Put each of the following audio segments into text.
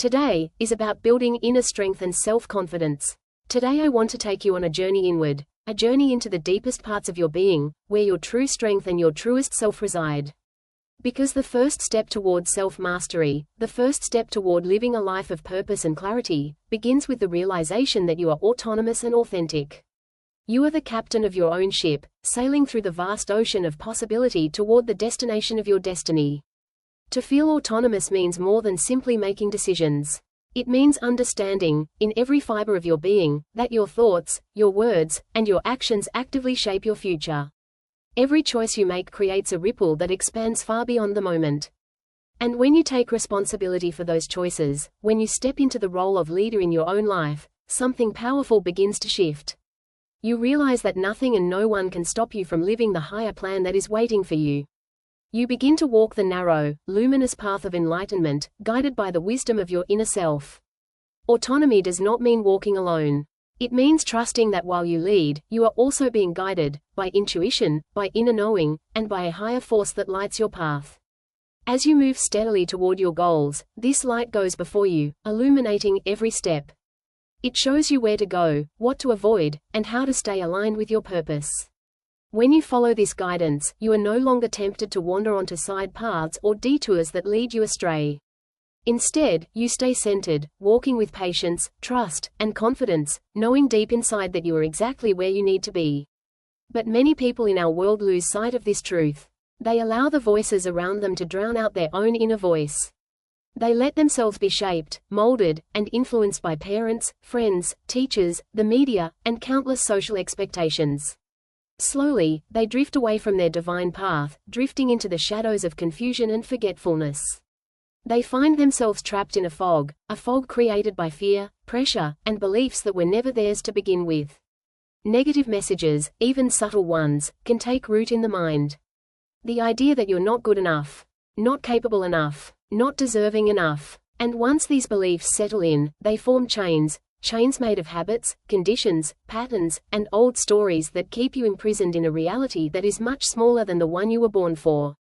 today, is about building inner strength and self-confidence. Today I want to take you on a journey inward, a journey into the deepest parts of your being, where your true strength and your truest self reside. Because the first step toward self-mastery, the first step toward living a life of purpose and clarity, begins with the realization that you are autonomous and authentic. You are the captain of your own ship, sailing through the vast ocean of possibility toward the destination of your destiny. To feel autonomous means more than simply making decisions. It means understanding, in every fiber of your being, that your thoughts, your words, and your actions actively shape your future. Every choice you make creates a ripple that expands far beyond the moment. And when you take responsibility for those choices, when you step into the role of leader in your own life, something powerful begins to shift. You realize that nothing and no one can stop you from living the higher plan that is waiting for you. You begin to walk the narrow, luminous path of enlightenment, guided by the wisdom of your inner self. Autonomy does not mean walking alone. It means trusting that while you lead, you are also being guided, by intuition, by inner knowing, and by a higher force that lights your path. As you move steadily toward your goals, this light goes before you, illuminating every step. It shows you where to go, what to avoid, and how to stay aligned with your purpose. When you follow this guidance, you are no longer tempted to wander onto side paths or detours that lead you astray. Instead, you stay centered, walking with patience, trust, and confidence, knowing deep inside that you are exactly where you need to be. But many people in our world lose sight of this truth. They allow the voices around them to drown out their own inner voice. They let themselves be shaped, molded, and influenced by parents, friends, teachers, the media, and countless social expectations. Slowly, they drift away from their divine path, drifting into the shadows of confusion and forgetfulness. They find themselves trapped in a fog created by fear, pressure, and beliefs that were never theirs to begin with. Negative messages, even subtle ones, can take root in the mind. The idea that you're not good enough, not capable enough, not deserving enough. And once these beliefs settle in, they form chains made of habits, conditions, patterns, and old stories that keep you imprisoned in a reality that is much smaller than the one you were born for.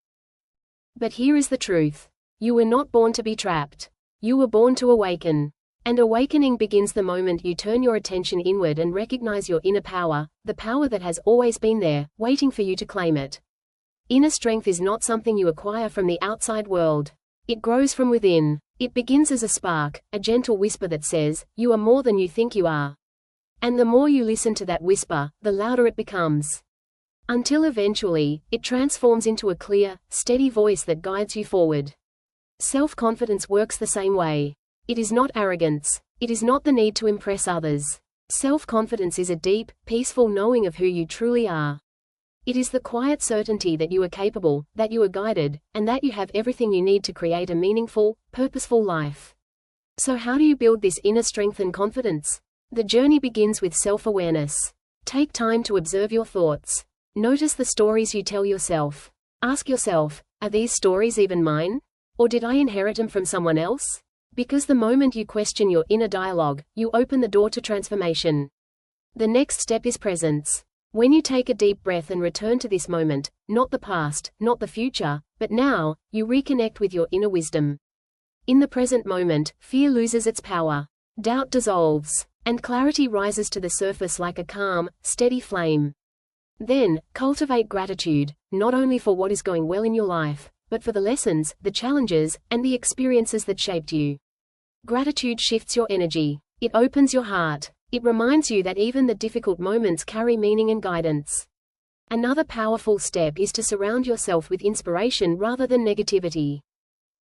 But here is the truth. You were not born to be trapped. You were born to awaken. And awakening begins the moment you turn your attention inward and recognize your inner power, the power that has always been there, waiting for you to claim it. Inner strength is not something you acquire from the outside world. It grows from within. It begins as a spark, a gentle whisper that says, "You are more than you think you are." And the more you listen to that whisper, the louder it becomes. Until eventually, it transforms into a clear, steady voice that guides you forward. Self-confidence works the same way. It is not arrogance. It is not the need to impress others. Self-confidence is a deep, peaceful knowing of who you truly are. It is the quiet certainty that you are capable, that you are guided, and that you have everything you need to create a meaningful, purposeful life. So how do you build this inner strength and confidence? The journey begins with self-awareness. Take time to observe your thoughts. Notice the stories you tell yourself. Ask yourself, are these stories even mine? Or did I inherit them from someone else? Because the moment you question your inner dialogue, you open the door to transformation. The next step is presence. When you take a deep breath and return to this moment, not the past, not the future, but now, you reconnect with your inner wisdom. In the present moment, fear loses its power. Doubt dissolves, and clarity rises to the surface like a calm, steady flame. Then, cultivate gratitude, not only for what is going well in your life, but for the lessons, the challenges, and the experiences that shaped you. Gratitude shifts your energy. It opens your heart. It reminds you that even the difficult moments carry meaning and guidance. Another powerful step is to surround yourself with inspiration rather than negativity.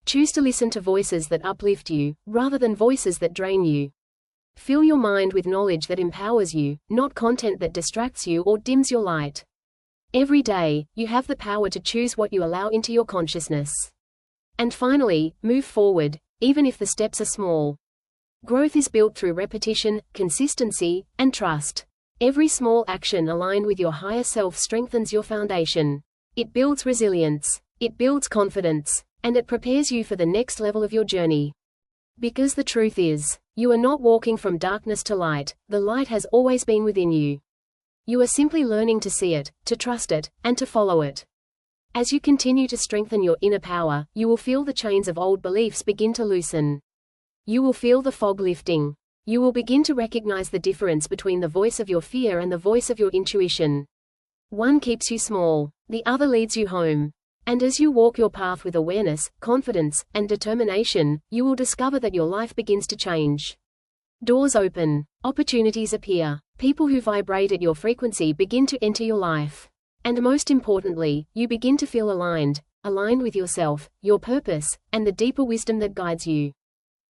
Choose to listen to voices that uplift you, rather than voices that drain you. Fill your mind with knowledge that empowers you, not content that distracts you or dims your light. Every day, you have the power to choose what you allow into your consciousness. And finally, move forward, even if the steps are small. Growth is built through repetition, consistency, and trust. Every small action aligned with your higher self strengthens your foundation. It builds resilience. It builds confidence. And it prepares you for the next level of your journey. Because the truth is, you are not walking from darkness to light, the light has always been within you. You are simply learning to see it, to trust it, and to follow it. As you continue to strengthen your inner power, you will feel the chains of old beliefs begin to loosen. You will feel the fog lifting. You will begin to recognize the difference between the voice of your fear and the voice of your intuition. One keeps you small, the other leads you home. And as you walk your path with awareness, confidence, and determination, you will discover that your life begins to change. Doors open. Opportunities appear. People who vibrate at your frequency begin to enter your life. And most importantly, you begin to feel aligned with yourself, your purpose, and the deeper wisdom that guides you.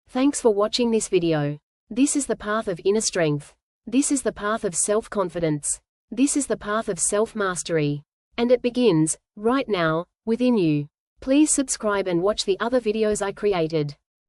Thanks for watching this video. This is the path of inner strength. This is the path of self-confidence. This is the path of self-mastery. And it begins, right now, within you. Please subscribe and watch the other videos I created.